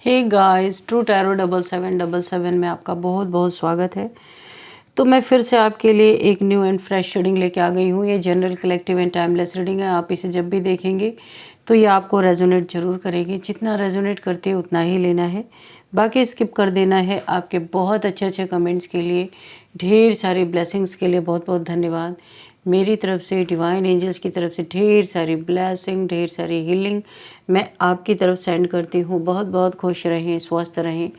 Hey guys, true tarot 7777 में आपका बहुत बहुत स्वागत है। तो मैं फिर से आपके लिए एक न्यू एंड फ्रेश रीडिंग लेके आ गई हूँ। ये general, collective and timeless reading है। आप इसे जब भी देखेंगे तो ये आपको रेजोनेट ज़रूर करेगी। जितना रेजोनेट करती है उतना ही लेना है, बाकी स्किप कर देना है। आपके बहुत अच्छे अच्छे कमेंट्स के लिए, ढेर सारी ब्लेसिंग्स के लिए बहुत बहुत धन्यवाद। मेरी तरफ से, डिवाइन एंजल्स की तरफ से ढेर सारी ब्लेसिंग, ढेर सारी हीलिंग मैं आपकी तरफ सेंड करती हूँ। बहुत बहुत खुश रहें, स्वस्थ रहें।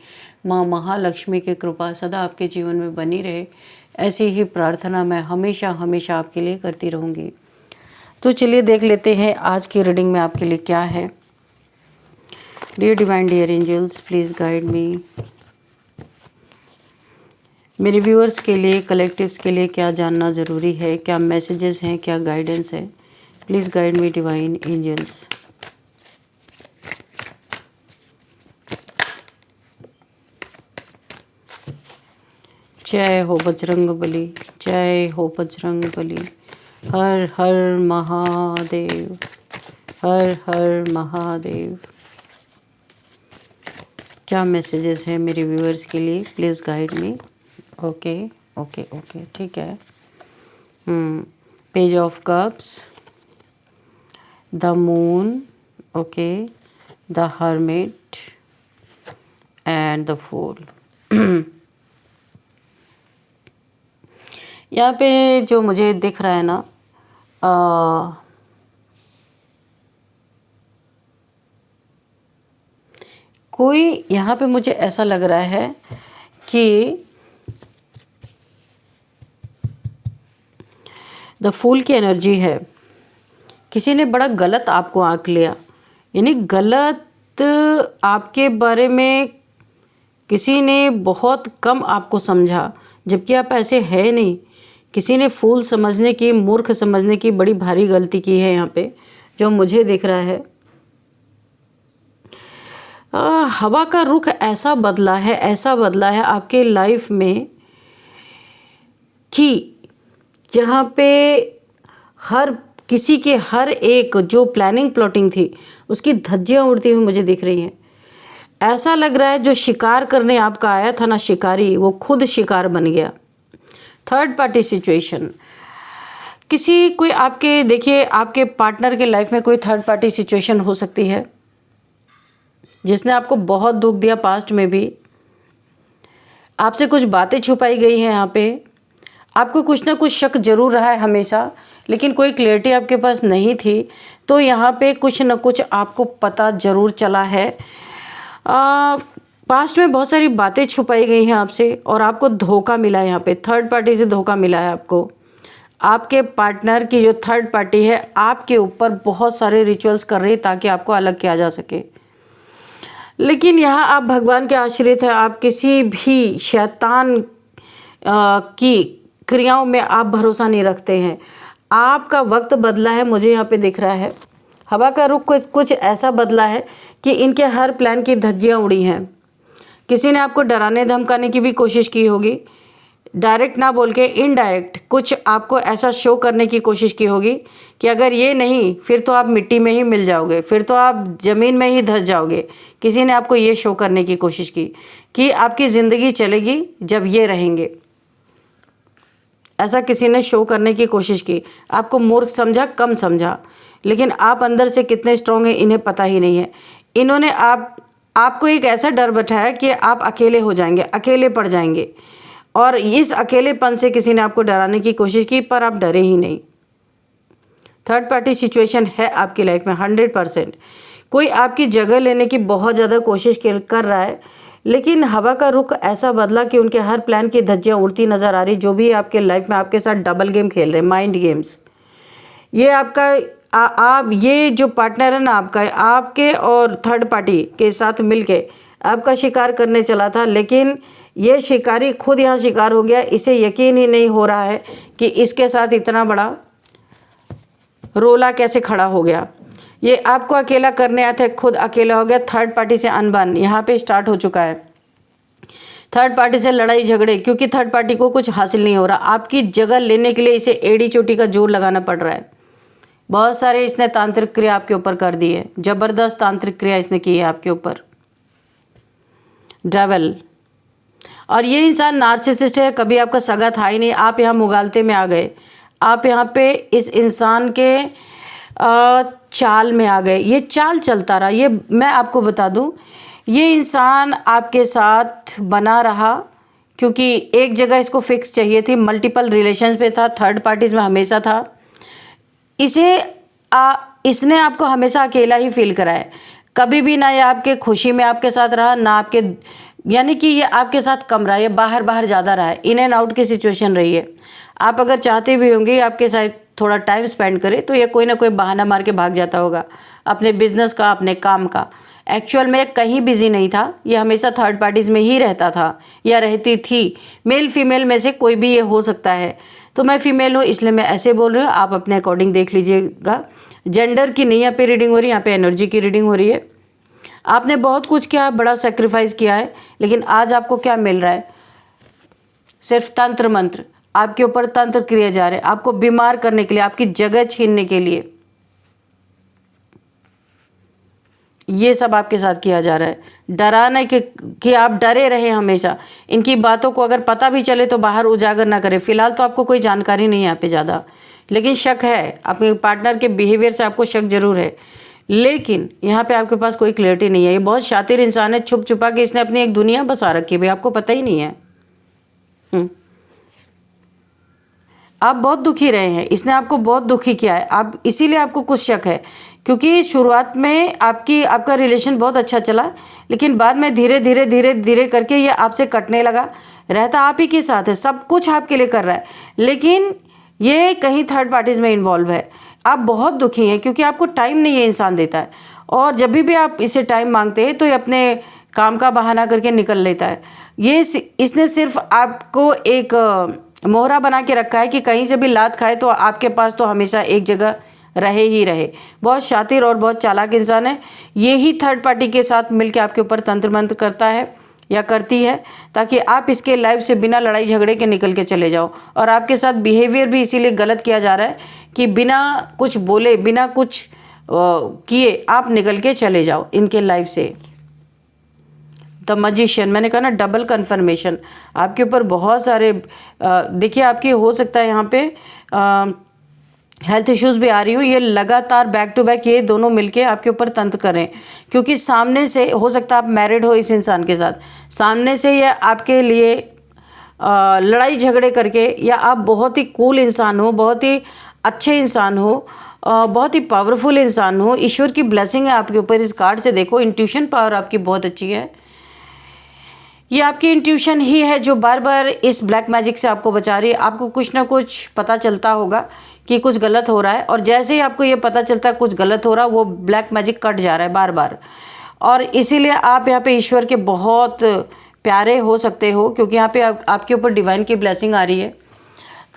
माँ महालक्ष्मी की कृपा सदा आपके जीवन में बनी रहे, ऐसी ही प्रार्थना मैं हमेशा हमेशा आपके लिए करती रहूँगी। तो चलिए देख लेते हैं आज की रीडिंग में आपके लिए क्या है। Dear divine, dear angels, please guide me. मेरे व्यूअर्स के लिए, कलेक्टिव्स के लिए क्या जानना ज़रूरी है, क्या मैसेजेस हैं, क्या गाइडेंस है। Please guide me divine angels. जय हो बजरंग बली, जय हो बजरंग बली। हर हर महादेव, हर हर महादेव। क्या मैसेजेस हैं मेरे व्यूअर्स के लिए, please guide me. Okay okay okay, ठीक है। Page of cups, the moon, okay, the hermit and the fool. यहाँ पे जो मुझे दिख रहा है ना, कोई यहाँ पे मुझे ऐसा लग रहा है कि द फूल की एनर्जी है। किसी ने बड़ा गलत आपको आंक लिया, यानी गलत आपके बारे में किसी ने बहुत कम आपको समझा, जबकि आप ऐसे है नहीं। किसी ने फूल समझने की, मूर्ख समझने की बड़ी भारी गलती की है यहाँ पे, जो मुझे दिख रहा है। हवा का रुख ऐसा बदला है, ऐसा बदला है आपके लाइफ में कि जहाँ पे हर किसी के हर एक जो प्लानिंग प्लॉटिंग थी उसकी धज्जियाँ उड़ती हुई मुझे दिख रही हैं। ऐसा लग रहा है जो शिकार करने आपका आया था ना शिकारी, वो खुद शिकार बन गया। थर्ड पार्टी सिचुएशन, किसी कोई आपके, देखिए आपके पार्टनर के लाइफ में कोई थर्ड पार्टी सिचुएशन हो सकती है जिसने आपको बहुत दुख दिया। पास्ट में भी आपसे कुछ बातें छुपाई गई हैं। यहाँ पे आपको कुछ ना कुछ शक जरूर रहा है हमेशा, लेकिन कोई क्लैरिटी आपके पास नहीं थी। तो यहाँ पे कुछ ना कुछ आपको पता जरूर चला है। पास्ट में बहुत सारी बातें छुपाई गई हैं आपसे और आपको धोखा मिला है। यहाँ पे थर्ड पार्टी से धोखा मिला है आपको। आपके पार्टनर की जो थर्ड पार्टी है आपके ऊपर बहुत सारे रिचुअल्स कर रही है ताकि आपको अलग किया जा सके। लेकिन यहाँ आप भगवान के आश्रित हैं। आप किसी भी शैतान की क्रियाओं में आप भरोसा नहीं रखते हैं। आपका वक्त बदला है, मुझे यहाँ पे दिख रहा है। हवा का रुख कुछ ऐसा बदला है कि इनके हर प्लान की धज्जियाँ उड़ी हैं। किसी ने आपको डराने धमकाने की भी कोशिश की होगी, डायरेक्ट ना बोल के इनडायरेक्ट कुछ आपको ऐसा शो करने की कोशिश की होगी कि अगर ये नहीं फिर तो आप मिट्टी में ही मिल जाओगे, फिर तो आप ज़मीन में ही धंस जाओगे। किसी ने आपको ये शो करने की कोशिश की कि आपकी ज़िंदगी चलेगी जब ये रहेंगे। ऐसा किसी ने शो करने की कोशिश की। आपको मूर्ख समझा, कम समझा, लेकिन आप अंदर से कितने स्ट्रॉन्ग हैं इन्हें पता ही नहीं है। इन्होंने आपको एक ऐसा डर बैठाया कि आप अकेले हो जाएंगे, अकेले पड़ जाएंगे, और इस अकेलेपन से किसी ने आपको डराने की कोशिश की, पर आप डरे ही नहीं। थर्ड पार्टी सिचुएशन है आपकी लाइफ में 100%। कोई आपकी जगह लेने की बहुत ज़्यादा कोशिश कर रहा है, लेकिन हवा का रुख ऐसा बदला कि उनके हर प्लान की धज्जियाँ उड़ती नज़र आ रही। जो भी आपके लाइफ में आपके साथ डबल गेम खेल रहे हैं, माइंड गेम्स, ये आपका आप ये जो पार्टनर है ना आपका, आपके और थर्ड पार्टी के साथ मिलके आपका शिकार करने चला था, लेकिन ये शिकारी खुद यहाँ शिकार हो गया। इसे यकीन ही नहीं हो रहा है कि इसके साथ इतना बड़ा रोला कैसे खड़ा हो गया। ये आपको अकेला करने आया था, खुद अकेला हो गया। थर्ड पार्टी से अनबन यहाँ पे स्टार्ट हो चुका है। थर्ड पार्टी से लड़ाई झगड़े, क्योंकि थर्ड पार्टी को कुछ हासिल नहीं हो रहा। आपकी जगह लेने के लिए इसे एड़ी चोटी का जोर लगाना पड़ रहा है। बहुत सारे इसने तांत्रिक क्रिया आपके ऊपर कर दी है, ज़बरदस्त तांत्रिक क्रिया इसने की है आपके ऊपर। डेविल। और ये इंसान नार्सिसिस्ट है, कभी आपका सगा था ही नहीं, आप यहाँ मुगालते में आ गए, आप यहाँ पे इस इंसान के चाल में आ गए, ये चाल चलता रहा। ये मैं आपको बता दूँ, ये इंसान आपके साथ बना रहा क्योंकि एक जगह इसको फिक्स चाहिए थी, मल्टीपल रिलेशंस पे था, थर्ड पार्टीज में हमेशा था। इसने आपको हमेशा अकेला ही फील कराया, कभी भी ना ये आपके खुशी में आपके साथ रहा, ना आपके, यानी कि ये आपके साथ कम रहा, ये बाहर बाहर ज़्यादा रहा है, इन एंड आउट की सिचुएशन रही है। आप अगर चाहते भी होंगे आपके साथ थोड़ा टाइम स्पेंड करे तो ये कोई ना कोई बहाना मार के भाग जाता होगा अपने बिजनेस का, अपने काम का। एक्चुअल में कहीं बिजी नहीं था, ये हमेशा थर्ड पार्टीज़ में ही रहता था या रहती थी। मेल फीमेल में से कोई भी ये हो सकता है, तो मैं फीमेल हूँ इसलिए मैं ऐसे बोल रही हूँ, आप अपने अकॉर्डिंग देख लीजिएगा। जेंडर की नहीं यहाँ पे रीडिंग हो रही है, यहाँ पे एनर्जी की रीडिंग हो रही है। आपने बहुत कुछ किया, बड़ा सेक्रीफाइस किया है, लेकिन आज आपको क्या मिल रहा है? सिर्फ तंत्र मंत्र, आपके ऊपर तंत्र किए जा रहे हैं, आपको बीमार करने के लिए, आपकी जगह छीनने के लिए, ये सब आपके साथ किया जा रहा है। डराना कि आप डरे रहे हमेशा। इनकी बातों को अगर पता भी चले तो बाहर उजागर ना करें। फिलहाल तो आपको कोई जानकारी नहीं है यहाँ पे ज़्यादा, लेकिन शक है, अपने पार्टनर के बिहेवियर से आपको शक जरूर है, लेकिन यहाँ पे आपके पास कोई क्लैरिटी नहीं है। ये बहुत शातिर इंसान है, छुप छुपा के इसने अपनी एक दुनिया बसा रखी है, भाई आपको पता ही नहीं है। आप बहुत दुखी रहे हैं, इसने आपको बहुत दुखी किया है, आप इसीलिए आपको कुछ शक है, क्योंकि शुरुआत में आपका रिलेशन बहुत अच्छा चला, लेकिन बाद में धीरे धीरे धीरे धीरे करके ये आपसे कटने लगा। रहता आप ही के साथ है, सब कुछ आपके लिए कर रहा है, लेकिन ये कहीं थर्ड पार्टीज़ में इन्वॉल्व है। आप बहुत दुखी हैं क्योंकि आपको टाइम नहीं है इंसान देता है, और जब भी आप इसे टाइम मांगते हैं तो ये अपने काम का बहाना करके निकल लेता है। इसने सिर्फ आपको एक मोहरा बना के रखा है कि कहीं से भी लात खाए तो आपके पास तो हमेशा एक जगह रहे ही रहे। बहुत शातिर और बहुत चालाक इंसान है। ये ही थर्ड पार्टी के साथ मिलकर आपके ऊपर तंत्र मंत्र करता है या करती है, ताकि आप इसके लाइफ से बिना लड़ाई झगड़े के निकल के चले जाओ। और आपके साथ बिहेवियर भी इसीलिए गलत किया जा रहा है कि बिना कुछ बोले, बिना कुछ किए आप निकल के चले जाओ इनके लाइफ से। द मैजिशियन, मैंने कहा ना, डबल कन्फर्मेशन आपके ऊपर बहुत सारे देखिए, आपकी हो सकता है यहाँ पे हेल्थ इश्यूज़ भी आ रही हो। ये लगातार बैक टू बैक ये दोनों मिलके आपके ऊपर तंत्र करें, क्योंकि सामने से हो सकता है आप मैरिड हो इस इंसान के साथ, सामने से ये आपके लिए लड़ाई झगड़े करके, या आप बहुत ही कूल इंसान हो, बहुत ही अच्छे इंसान हो, बहुत ही पावरफुल इंसान हो, ईश्वर की ब्लेसिंग है आपके ऊपर। इस कार्ड से देखो, इंट्यूशन पावर आपकी बहुत अच्छी है। ये आपकी इंट्यूशन ही है जो बार बार इस ब्लैक मैजिक से आपको बचा रही है। आपको कुछ ना कुछ पता चलता होगा कि कुछ गलत हो रहा है, और जैसे ही आपको ये पता चलता है कुछ गलत हो रहा है, वो ब्लैक मैजिक कट जा रहा है बार बार। और इसीलिए आप यहाँ पे ईश्वर के बहुत प्यारे हो सकते हो, क्योंकि यहाँ पे आपके ऊपर डिवाइन की ब्लेसिंग आ रही है।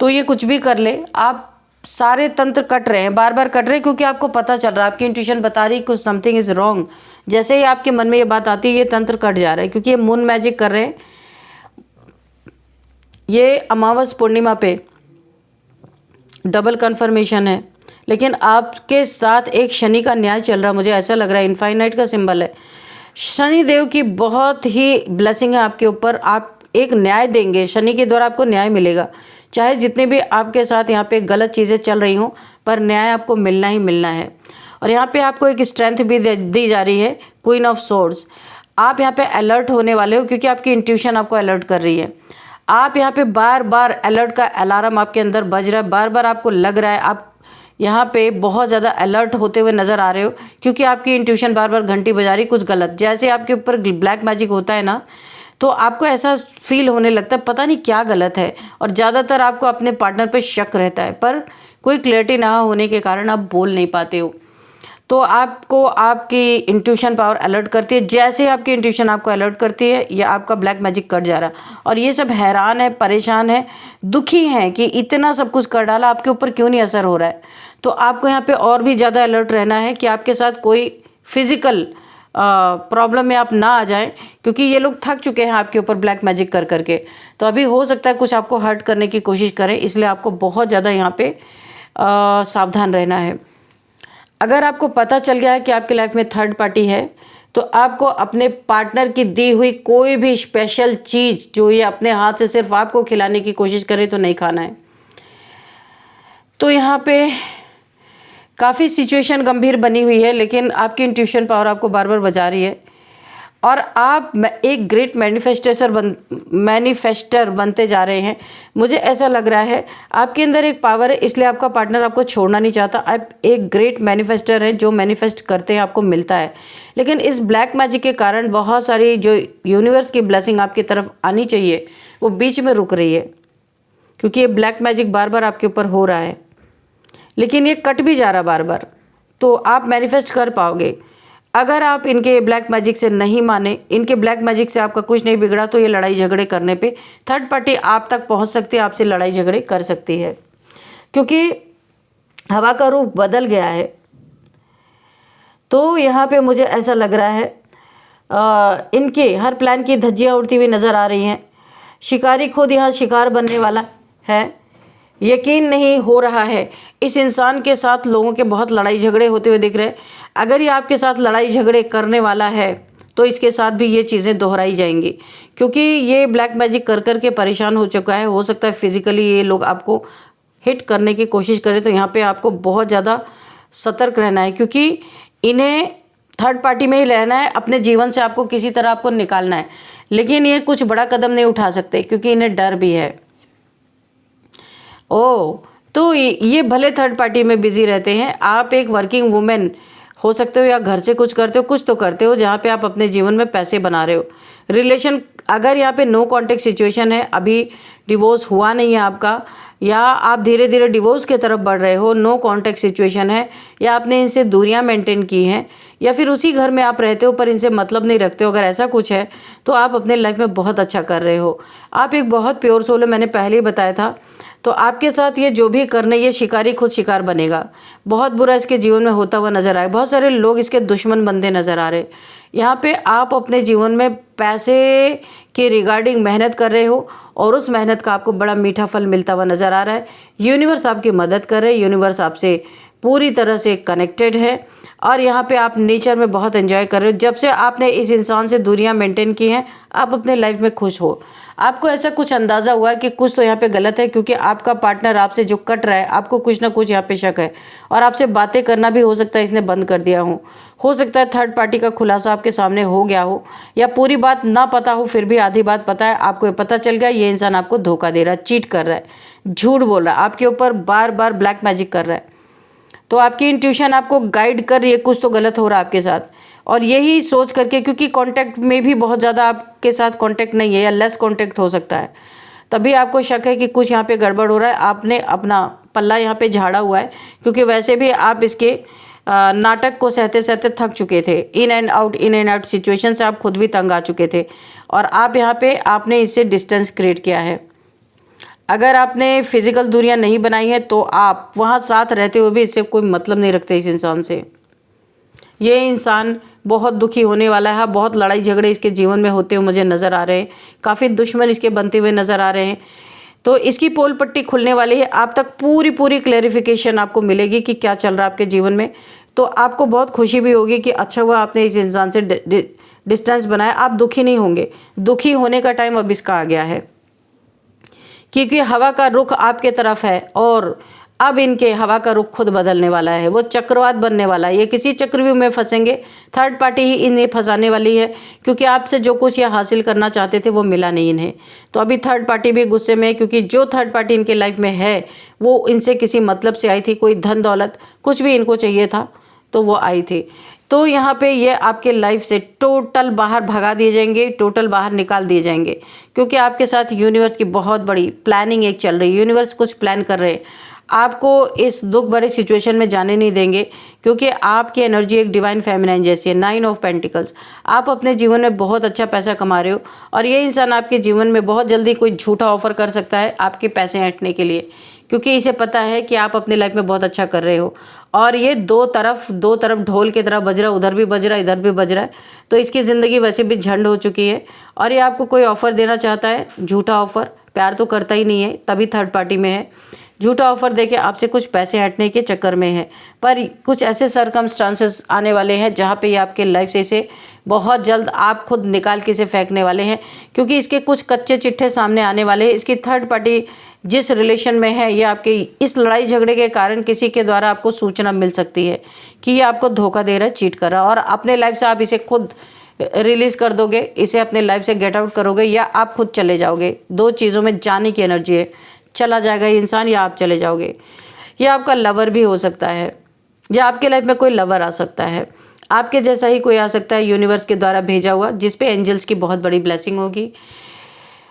तो ये कुछ भी कर ले, आप सारे तंत्र कट रहे हैं, बार बार कट रहे हैं, क्योंकि आपको पता चल रहा है, आपकी इंट्यूशन बता रही है कुछ समथिंग इज़ रॉन्ग। जैसे ही आपके मन में ये बात आती है, ये तंत्र कट जा रहा है, क्योंकि ये मून मैजिक कर रहे हैं। ये अमावस पूर्णिमा पे डबल कन्फर्मेशन है, लेकिन आपके साथ एक शनि का न्याय चल रहा है, मुझे ऐसा लग रहा है। इनफाइनाइट का सिंबल है, शनि देव की बहुत ही ब्लेसिंग है आपके ऊपर। आप एक न्याय देंगे, शनि के द्वारा आपको न्याय मिलेगा। चाहे जितने भी आपके साथ यहाँ पे गलत चीज़ें चल रही हों, पर न्याय आपको मिलना ही मिलना है। और यहाँ पे आपको एक स्ट्रेंथ भी दी जा रही है, क्वीन ऑफ सोर्ड्स। आप यहाँ पे अलर्ट होने वाले हो, क्योंकि आपकी इंट्यूशन आपको अलर्ट कर रही है। आप यहाँ पे बार बार अलर्ट का अलार्म आपके अंदर बज रहा है, बार बार आपको लग रहा है आप यहाँ पे बहुत ज़्यादा अलर्ट होते हुए नज़र आ रहे हो, क्योंकि आपकी इंट्यूशन बार बार घंटी बजा रही कुछ गलत। जैसे आपके ऊपर ब्लैक मैजिक होता है ना, तो आपको ऐसा फील होने लगता है पता नहीं क्या गलत है, और ज़्यादातर आपको अपने पार्टनर पे शक रहता है, पर कोई क्लैरिटी ना होने के कारण आप बोल नहीं पाते हो। तो आपको आपकी इंट्यूशन पावर अलर्ट करती है। जैसे ही आपकी इंट्यूशन आपको अलर्ट करती है, या आपका ब्लैक मैजिक कट जा रहा है। और ये सब हैरान है, परेशान है, दुखी हैं कि इतना सब कुछ कर डाला, आपके ऊपर क्यों नहीं असर हो रहा है। तो आपको यहाँ पे और भी ज़्यादा अलर्ट रहना है कि आपके साथ कोई फिजिकल प्रॉब्लम में आप ना आ जाएं, क्योंकि ये लोग थक चुके हैं आपके ऊपर ब्लैक मैजिक कर करके। तो अभी हो सकता है कुछ आपको हर्ट करने की कोशिश करें, इसलिए आपको बहुत ज़्यादा यहाँ पे सावधान रहना है। अगर आपको पता चल गया है कि आपकी लाइफ में थर्ड पार्टी है, तो आपको अपने पार्टनर की दी हुई कोई भी स्पेशल चीज़ जो ये अपने हाथ से सिर्फ आपको खिलाने की कोशिश करे तो नहीं खाना है। तो यहाँ पे काफ़ी सिचुएशन गंभीर बनी हुई है, लेकिन आपकी इंट्यूशन पावर आपको बार बार बजा रही है और आप एक ग्रेट मैनिफेस्टर बनते जा रहे हैं। मुझे ऐसा लग रहा है आपके अंदर एक पावर है, इसलिए आपका पार्टनर आपको छोड़ना नहीं चाहता। आप एक ग्रेट मैनिफेस्टर हैं, जो मैनिफेस्ट करते हैं आपको मिलता है। लेकिन इस ब्लैक मैजिक के कारण बहुत सारी जो यूनिवर्स की ब्लेसिंग आपकी तरफ आनी चाहिए वो बीच में रुक रही है, क्योंकि ये ब्लैक मैजिक बार बार आपके ऊपर हो रहा है, लेकिन ये कट भी जा रहा बार बार। तो आप मैनिफेस्ट कर पाओगे। अगर आप इनके ब्लैक मैजिक से नहीं माने, इनके ब्लैक मैजिक से आपका कुछ नहीं बिगड़ा, तो ये लड़ाई झगड़े करने पे थर्ड पार्टी आप तक पहुंच सकती है, आपसे लड़ाई झगड़े कर सकती है, क्योंकि हवा का रूप बदल गया है। तो यहाँ पे मुझे ऐसा लग रहा है इनके हर प्लान की धज्जियाँ उड़ती हुई नज़र आ रही हैं। शिकारी खुद यहाँ शिकार बनने वाला है। यकीन नहीं हो रहा है इस इंसान के साथ लोगों के बहुत लड़ाई झगड़े होते हुए दिख रहे हैं। अगर ये आपके साथ लड़ाई झगड़े करने वाला है तो इसके साथ भी ये चीज़ें दोहराई जाएंगी, क्योंकि ये ब्लैक मैजिक कर कर के परेशान हो चुका है। हो सकता है फिजिकली ये लोग आपको हिट करने की कोशिश करें, तो यहाँ पे आपको बहुत ज़्यादा सतर्क रहना है, क्योंकि इन्हें थर्ड पार्टी में ही रहना है, अपने जीवन से आपको किसी तरह आपको निकालना है। लेकिन ये कुछ बड़ा कदम नहीं उठा सकते, क्योंकि इन्हें डर भी है। तो ये भले थर्ड पार्टी में बिजी रहते हैं, आप एक वर्किंग वुमेन हो सकते हो या घर से कुछ करते हो, कुछ तो करते हो जहाँ पे आप अपने जीवन में पैसे बना रहे हो। रिलेशन अगर यहाँ पे नो कॉन्टेक्ट सिचुएशन है, अभी डिवोर्स हुआ नहीं है आपका, या आप धीरे धीरे डिवोर्स की तरफ बढ़ रहे हो, नो कॉन्टेक्ट सिचुएशन है, या आपने इनसे दूरियां मेंटेन की हैं, या फिर उसी घर में आप रहते हो पर इनसे मतलब नहीं रखते हो, अगर ऐसा कुछ है तो आप अपने लाइफ में बहुत अच्छा कर रहे हो। आप एक बहुत प्योर सोल है, मैंने पहले ही बताया था। तो आपके साथ ये जो भी करने, ये शिकारी खुद शिकार बनेगा। बहुत बुरा इसके जीवन में होता हुआ नजर आए, बहुत सारे लोग इसके दुश्मन बनते नजर आ रहे। यहाँ पे आप अपने जीवन में पैसे के रिगार्डिंग मेहनत कर रहे हो और उस मेहनत का आपको बड़ा मीठा फल मिलता हुआ नजर आ रहा है। यूनिवर्स आपकी मदद कर रहे हैं, यूनिवर्स आपसे पूरी तरह से कनेक्टेड है और यहाँ पे आप नेचर में बहुत एंजॉय कर रहे हो। जब से आपने इस इंसान से दूरियां मेंटेन की हैं, आप अपने लाइफ में खुश हो। आपको ऐसा कुछ अंदाज़ा हुआ है कि कुछ तो यहाँ पे गलत है, क्योंकि आपका पार्टनर आपसे जो कट रहा है, आपको कुछ ना कुछ यहाँ पे शक है और आपसे बातें करना भी हो सकता है इसने बंद कर दिया हो सकता है थर्ड पार्टी का खुलासा आपके सामने हो गया हो, या पूरी बात ना पता हो फिर भी आधी बात पता है। आपको पता चल गया ये इंसान आपको धोखा दे रहा है, चीट कर रहा है, झूठ बोल रहा है, आपके ऊपर बार बार ब्लैक मैजिक कर रहा है। तो आपकी इंट्यूशन आपको गाइड कर रही है कुछ तो गलत हो रहा है आपके साथ, और यही सोच करके, क्योंकि कांटेक्ट में भी बहुत ज़्यादा आपके साथ कांटेक्ट नहीं है या लेस कांटेक्ट हो सकता है, तभी आपको शक है कि कुछ यहाँ पे गड़बड़ हो रहा है। आपने अपना पल्ला यहाँ पे झाड़ा हुआ है, क्योंकि वैसे भी आप इसके नाटक को सहते सहते थक चुके थे। इन एंड आउट सिचुएशन से आप खुद भी तंग आ चुके थे और आप यहाँ पे आपने इससे डिस्टेंस क्रिएट किया है। अगर आपने फिजिकल दूरियां नहीं बनाई है तो आप वहाँ साथ रहते हुए भी इससे कोई मतलब नहीं रखते इस इंसान से। ये इंसान बहुत दुखी होने वाला है, बहुत लड़ाई झगड़े इसके जीवन में होते हुए मुझे नज़र आ रहे हैं, काफ़ी दुश्मन इसके बनते हुए नज़र आ रहे हैं। तो इसकी पोल पट्टी खुलने वाली है, आप तक पूरी क्लैरिफिकेशन आपको मिलेगी कि क्या चल रहा है आपके जीवन में। तो आपको बहुत खुशी भी होगी कि अच्छा हुआ आपने इस इंसान से डिस्टेंस बनाया। आप दुखी नहीं होंगे, दुखी होने का टाइम अब इसका आ गया है, क्योंकि हवा का रुख आपके तरफ है और अब इनके हवा का रुख खुद बदलने वाला है, वो चक्रवात बनने वाला है। ये किसी चक्रव्यूह में फंसेंगे, थर्ड पार्टी ही इन्हें फंसाने वाली है, क्योंकि आपसे जो कुछ ये हासिल करना चाहते थे वो मिला नहीं इन्हें। तो अभी थर्ड पार्टी भी गुस्से में है, क्योंकि जो थर्ड पार्टी इनके लाइफ में है वो इनसे किसी मतलब से आई थी, कोई धन दौलत कुछ भी इनको चाहिए था तो वो आई थी। तो यहाँ पे ये आपके लाइफ से टोटल बाहर भगा दिए जाएंगे, टोटल बाहर निकाल दिए जाएंगे, क्योंकि आपके साथ यूनिवर्स की बहुत बड़ी प्लानिंग एक चल रही है। यूनिवर्स कुछ प्लान कर रहे हैं, आपको इस दुख भरे सिचुएशन में जाने नहीं देंगे, क्योंकि आपकी एनर्जी एक डिवाइन फेमिनाइन जैसी है। 9 ऑफ पेंटिकल्स, आप अपने जीवन में बहुत अच्छा पैसा कमा रहे हो और ये इंसान आपके जीवन में बहुत जल्दी कोई झूठा ऑफर कर सकता है आपके पैसे ऐंठने के लिए, क्योंकि इसे पता है कि आप अपनी लाइफ में बहुत अच्छा कर रहे हो। और ये दो तरफ ढोल की तरह बज रहा है, उधर भी बज रहा है, इधर भी बज रहा है। तो इसकी ज़िंदगी वैसे भी झंड हो चुकी है और ये आपको कोई ऑफ़र देना चाहता है, झूठा ऑफ़र, प्यार तो करता ही नहीं है, तभी थर्ड पार्टी में है। झूठा ऑफर देके आपसे कुछ पैसे हटने के चक्कर में है। पर कुछ ऐसे सरकमस्टांसेस आने वाले हैं जहाँ पे ये आपके लाइफ से इसे बहुत जल्द आप खुद निकाल के इसे फेंकने वाले हैं, क्योंकि इसके कुछ कच्चे चिट्ठे सामने आने वाले हैं। इसकी थर्ड पार्टी जिस रिलेशन में है, ये आपके इस लड़ाई झगड़े के कारण किसी के द्वारा आपको सूचना मिल सकती है कि ये आपको धोखा दे रहा है, चीट कर रहा है, और अपने लाइफ से आप इसे खुद रिलीज़ कर दोगे, इसे अपने लाइफ से गेट आउट करोगे, या आप खुद चले जाओगे। दो चीज़ों में जाने की एनर्जी है, चला जाएगा ये इंसान या आप चले जाओगे। ये आपका लवर भी हो सकता है, या आपके लाइफ में कोई लवर आ सकता है, आपके जैसा ही कोई आ सकता है यूनिवर्स के द्वारा भेजा हुआ, जिस पे एंजल्स की बहुत बड़ी ब्लेसिंग होगी,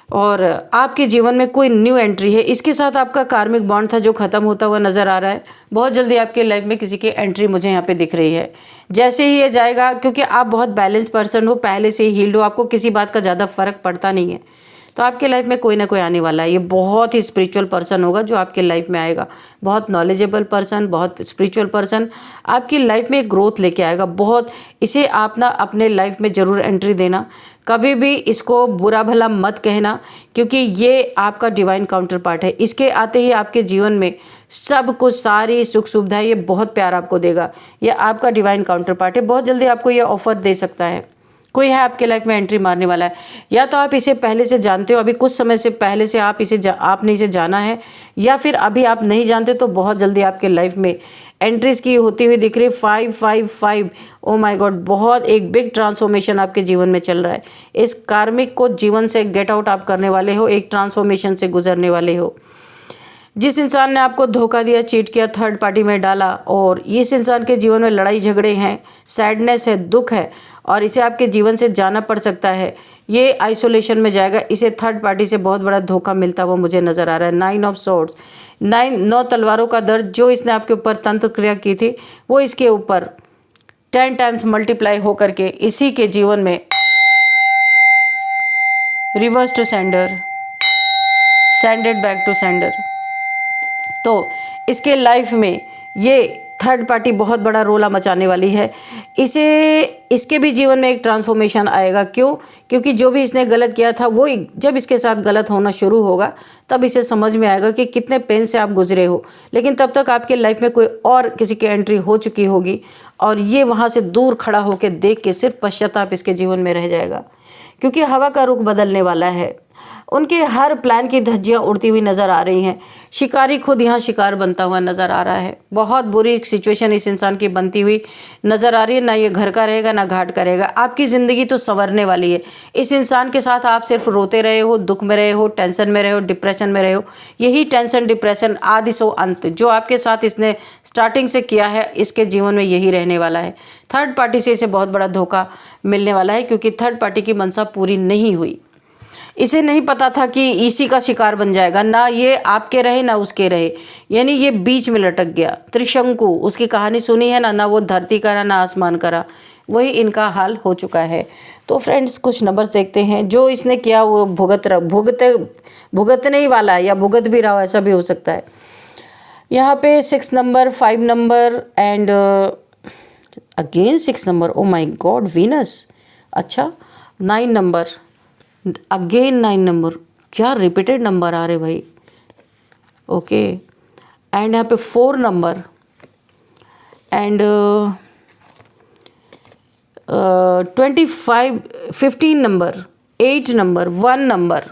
और आपके जीवन में कोई न्यू एंट्री है। इसके साथ आपका कार्मिक बॉन्ड था जो ख़त्म होता हुआ नज़र आ रहा है। बहुत जल्दी आपके लाइफ में किसी की एंट्री मुझे यहाँ पे दिख रही है। जैसे ही ये जाएगा, क्योंकि आप बहुत बैलेंस पर्सन हो, पहले से ही हील्ड हो, आपको किसी बात का ज़्यादा फ़र्क पड़ता नहीं है, तो आपके लाइफ में कोई ना कोई आने वाला है। ये बहुत ही स्पिरिचुअल पर्सन होगा जो आपके लाइफ में आएगा, बहुत नॉलेजेबल पर्सन, बहुत स्पिरिचुअल पर्सन आपकी लाइफ में ग्रोथ लेके आएगा। बहुत इसे आप ना अपने लाइफ में ज़रूर एंट्री देना, कभी भी इसको बुरा भला मत कहना, क्योंकि ये आपका डिवाइन काउंटर पार्ट है। इसके आते ही आपके जीवन में सब कुछ, सारी सुख सुविधाएं, ये बहुत प्यार आपको देगा। ये आपका डिवाइन काउंटर पार्ट है, बहुत जल्दी आपको ये ऑफर दे सकता है। कोई है आपके लाइफ में एंट्री मारने वाला है, या तो आप इसे पहले से जानते हो, अभी कुछ समय से पहले से आप आपने इसे जाना है, या फिर अभी आप नहीं जानते तो बहुत जल्दी आपके लाइफ में एंट्रीज की होती हुई दिख रही है। 555, ओ माय गॉड, बहुत एक बिग ट्रांसफॉर्मेशन आपके जीवन में चल रहा है। इस कार्मिक को जीवन से गेट आउट आप करने वाले हो, एक ट्रांसफॉर्मेशन से गुजरने वाले हो। जिस इंसान ने आपको धोखा दिया, चीट किया, थर्ड पार्टी में डाला, और इस इंसान के जीवन में लड़ाई झगड़े हैं, सैडनेस है, दुख है, और इसे आपके जीवन से जाना पड़ सकता है। ये आइसोलेशन में जाएगा, इसे थर्ड पार्टी से बहुत बड़ा धोखा मिलता हुआ मुझे नज़र आ रहा है। 9 ऑफ स्वॉर्ड्स, 9 तलवारों का दर्द जो इसने आपके ऊपर तंत्र क्रिया की थी, वो इसके ऊपर 10 टाइम्स मल्टीप्लाई होकर के इसी के जीवन में reverse to sender, sended back to sender. तो इसके लाइफ में ये थर्ड पार्टी बहुत बड़ा रोला मचाने वाली है। इसके भी जीवन में एक ट्रांसफॉर्मेशन आएगा। क्यों? क्योंकि जो भी इसने गलत किया था, वो जब इसके साथ गलत होना शुरू होगा, तब इसे समझ में आएगा कि कितने पेन से आप गुजरे हो। लेकिन तब तक आपके लाइफ में कोई और किसी की एंट्री हो चुकी होगी, और ये वहाँ से दूर खड़ा होकर देख के सिर्फ पश्चाताप इसके जीवन में रह जाएगा, क्योंकि हवा का रुख बदलने वाला है। उनके हर प्लान की धज्जियां उड़ती हुई नज़र आ रही हैं। शिकारी खुद यहाँ शिकार बनता हुआ नज़र आ रहा है। बहुत बुरी सिचुएशन इस इंसान की बनती हुई नज़र आ रही है। ना ये घर का रहेगा, ना घाट का रहेगा। आपकी ज़िंदगी तो संवरने वाली है। इस इंसान के साथ आप सिर्फ रोते रहे हो, दुख में रहे हो, टेंशन में रहे हो, डिप्रेशन में रहे हो। यही टेंशन, डिप्रेशन, आदि सो अंत जो आपके साथ इसने स्टार्टिंग से किया है, इसके जीवन में यही रहने वाला है। थर्ड पार्टी से इसे बहुत बड़ा धोखा मिलने वाला है, क्योंकि थर्ड पार्टी की मंशा पूरी नहीं हुई। इसे नहीं पता था कि इसी का शिकार बन जाएगा, ना ये आपके रहे ना उसके रहे, यानी ये बीच में लटक गया। त्रिशंकु, उसकी कहानी सुनी है ना वो धरती का रहा ना आसमान का रहा, वही इनका हाल हो चुका है। तो फ्रेंड्स, कुछ नंबर्स देखते हैं। जो इसने किया वो भुगतने ही वाला है, या भुगत भी रहा हो, ऐसा भी हो सकता है। यहाँ पे 6 number, 5 number and again 6 number, oh my God, Venus. अच्छा, 9 नंबर, अगेन 9 नंबर, क्या रिपीटेड नंबर आ रहे भाई। ओके, एंड यहाँ पे 4 number and 25, 15 number, 8 number, 1 number,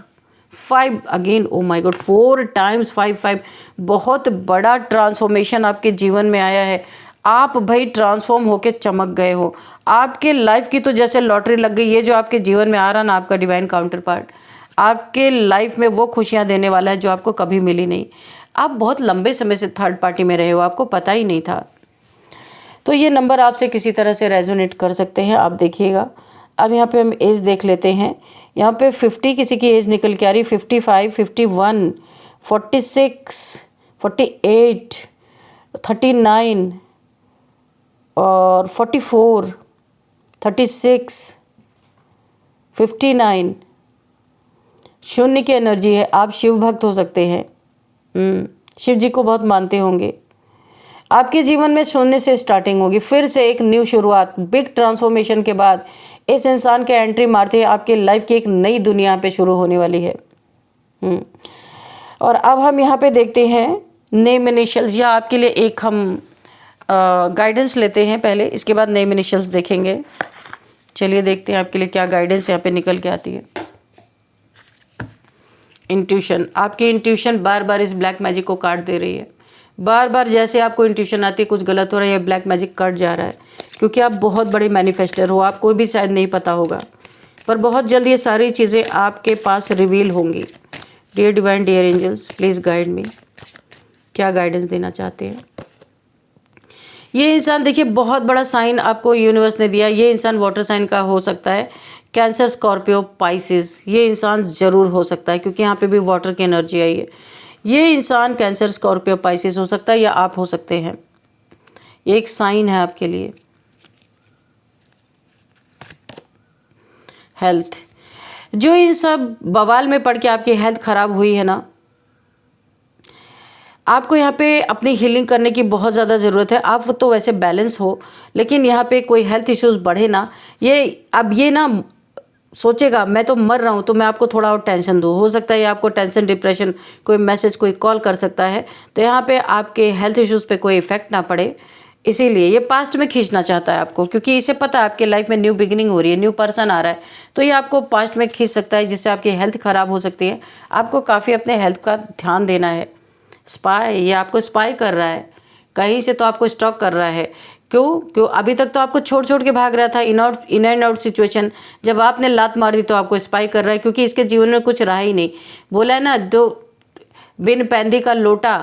5 again, oh my God, 4 times 5। बहुत बड़ा ट्रांसफॉर्मेशन आपके जीवन में आया है। आप भाई ट्रांसफॉर्म होके चमक गए हो। आपके लाइफ की तो जैसे लॉटरी लग गई। ये जो आपके जीवन में आ रहा ना, आपका डिवाइन काउंटर पार्ट आपके लाइफ में वो खुशियां देने वाला है जो आपको कभी मिली नहीं। आप बहुत लंबे समय से थर्ड पार्टी में रहे हो, आपको पता ही नहीं था। तो ये नंबर आपसे किसी तरह से रेजोनेट कर सकते हैं, आप देखिएगा। अब यहाँ पे हम एज देख लेते हैं। यहाँ पे 50 किसी की एज निकल के आ रही, 55, 51, 46, 48, 39 और 44, 36, 59। शून्य की एनर्जी है। आप शिव भक्त हो सकते हैं, शिव जी को बहुत मानते होंगे। आपके जीवन में शून्य से स्टार्टिंग होगी, फिर से एक न्यू शुरुआत। बिग ट्रांसफॉर्मेशन के बाद इस इंसान के एंट्री मारते ही आपके लाइफ की एक नई दुनिया पे शुरू होने वाली है। और अब हम यहाँ पे देखते हैं नेम इनिशियल्स, या आपके लिए एक हम गाइडेंस लेते हैं पहले, इसके बाद नेम इनिशियल्स देखेंगे। चलिए देखते हैं आपके लिए क्या गाइडेंस यहाँ पे निकल के आती है। इंट्यूशन, आपकी इंट्यूशन बार बार इस ब्लैक मैजिक को काट दे रही है। बार बार जैसे आपको इंट्यूशन आती है कुछ गलत हो रहा है, या ब्लैक मैजिक कट जा रहा है, क्योंकि आप बहुत बड़े मैनिफेस्टर हो। आपको भी शायद नहीं पता होगा, पर बहुत जल्द ये सारी चीज़ें आपके पास रिवील होंगी। Dear divine, dear angels, please guide me, क्या गाइडेंस देना चाहते हैं। ये इंसान देखिए बहुत बड़ा साइन आपको यूनिवर्स ने दिया। ये इंसान वाटर साइन का हो सकता है, कैंसर, स्कॉर्पियो, पाइसिस, ये इंसान ज़रूर हो सकता है, क्योंकि यहाँ पे भी वाटर की एनर्जी आई है। ये इंसान कैंसर, स्कॉर्पियो, पाइसिस हो सकता है, या आप हो सकते हैं। ये एक साइन है आपके लिए। हेल्थ, जो इन सब बवाल में पड़ के आपकी हेल्थ ख़राब हुई है ना, आपको यहाँ पे अपनी हीलिंग करने की बहुत ज़्यादा ज़रूरत है। आप तो वैसे बैलेंस हो, लेकिन यहाँ पे कोई हेल्थ इश्यूज़ बढ़े ना, ये अब ये ना सोचेगा मैं तो मर रहा हूँ, तो मैं आपको थोड़ा और टेंशन दूँ। हो सकता है आपको टेंशन, डिप्रेशन, कोई मैसेज, कोई कॉल कर सकता है, तो यहाँ पे आपके हेल्थ इश्यूज़ पे कोई इफेक्ट ना पड़े, इसीलिए ये पास्ट में खींचना चाहता है आपको, क्योंकि इसे पता है आपके लाइफ में न्यू बिगिनिंग हो रही है, न्यू पर्सन आ रहा है, तो ये आपको पास्ट में खींच सकता है, जिससे आपकी हेल्थ ख़राब हो सकती है। आपको काफ़ी अपने हेल्थ का ध्यान देना है। स्पाई, ये आपको स्पाई कर रहा है, कहीं से तो आपको स्टॉक कर रहा है। क्यों अभी तक तो आपको छोड़ छोड़ के भाग रहा था, इन एंड आउट सिचुएशन। जब आपने लात मार दी तो आपको स्पाई कर रहा है, क्योंकि इसके जीवन में कुछ रहा ही नहीं। बोला है ना, दो बिन पैंदी का लोटा,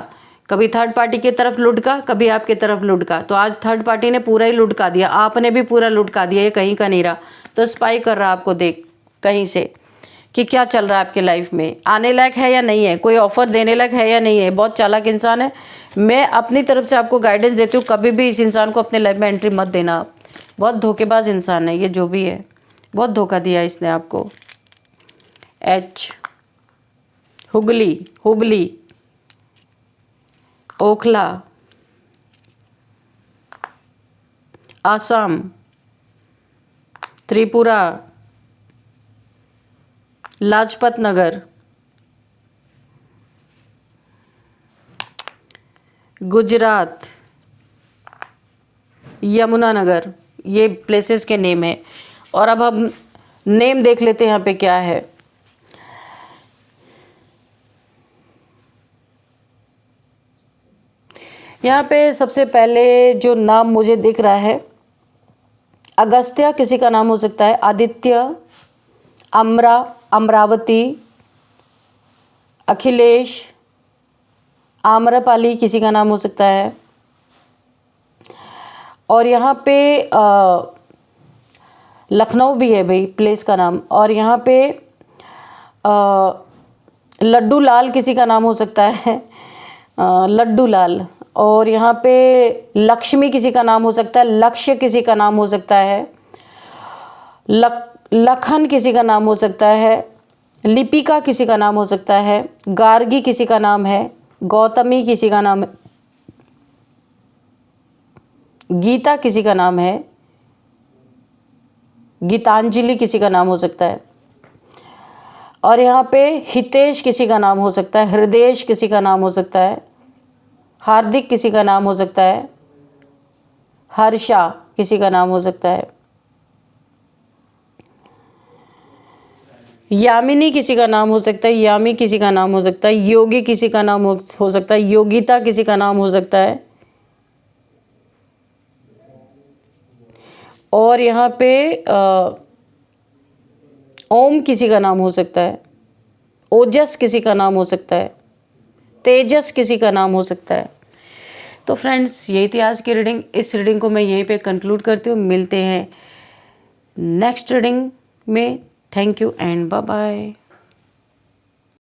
कभी थर्ड पार्टी की तरफ लुढ़का, कभी आपकी तरफ लुढ़का। तो आज थर्ड पार्टी ने पूरा ही लुढ़का दिया, आपने भी पूरा लुढ़का दिया, ये कहीं का नहीं रहा। तो स्पाई कर रहा है आपको, देख कहीं से कि क्या चल रहा है आपके लाइफ में, आने लायक है या नहीं है, कोई ऑफर देने लायक है या नहीं है। बहुत चालाक इंसान है। मैं अपनी तरफ से आपको गाइडेंस देती हूँ, कभी भी इस इंसान को अपने लाइफ में एंट्री मत देना। आप बहुत धोखेबाज इंसान है ये, जो भी है बहुत धोखा दिया इसने आपको। एच, हुगली, हुबली, ओखला, आसाम, त्रिपुरा, लाजपत नगर, गुजरात, यमुनानगर, ये प्लेसेस के नेम है। और अब हम नेम देख लेते हैं यहाँ पे क्या है। यहाँ पे सबसे पहले जो नाम मुझे दिख रहा है, अगस्त्य किसी का नाम हो सकता है, आदित्य, अमरावती, अखिलेश, आम्रपाली किसी का नाम हो सकता है। और यहाँ पे लखनऊ भी है भाई प्लेस का नाम। और यहाँ पे लड्डू लाल किसी का नाम हो सकता है, लड्डू लाल। और यहाँ पे लक्ष्मी किसी का नाम हो सकता है, लक्ष्य किसी का नाम हो सकता है, लखन किसी का नाम हो सकता है, लिपिका किसी का नाम हो सकता है, गार्गी किसी का नाम है, गौतमी किसी का नाम है, गीता किसी का नाम है, गीतांजलि किसी का नाम हो सकता है। और यहाँ पे हितेश किसी का नाम हो सकता है, हृदय किसी का नाम हो सकता है, हार्दिक किसी का नाम हो सकता है, हर्षा किसी का नाम हो सकता है, यामिनी किसी का नाम हो सकता है, यामी किसी का नाम हो सकता है, योगी किसी का नाम हो सकता है, योगिता किसी का नाम हो सकता है। और यहाँ पे ओम किसी का नाम हो सकता है, ओजस किसी का नाम हो सकता है, तेजस किसी का नाम हो सकता है। तो फ्रेंड्स, यही थी आज की रीडिंग। इस रीडिंग को मैं यहीं पे कंक्लूड करती हूँ। मिलते हैं नेक्स्ट रीडिंग में। Thank you and bye bye.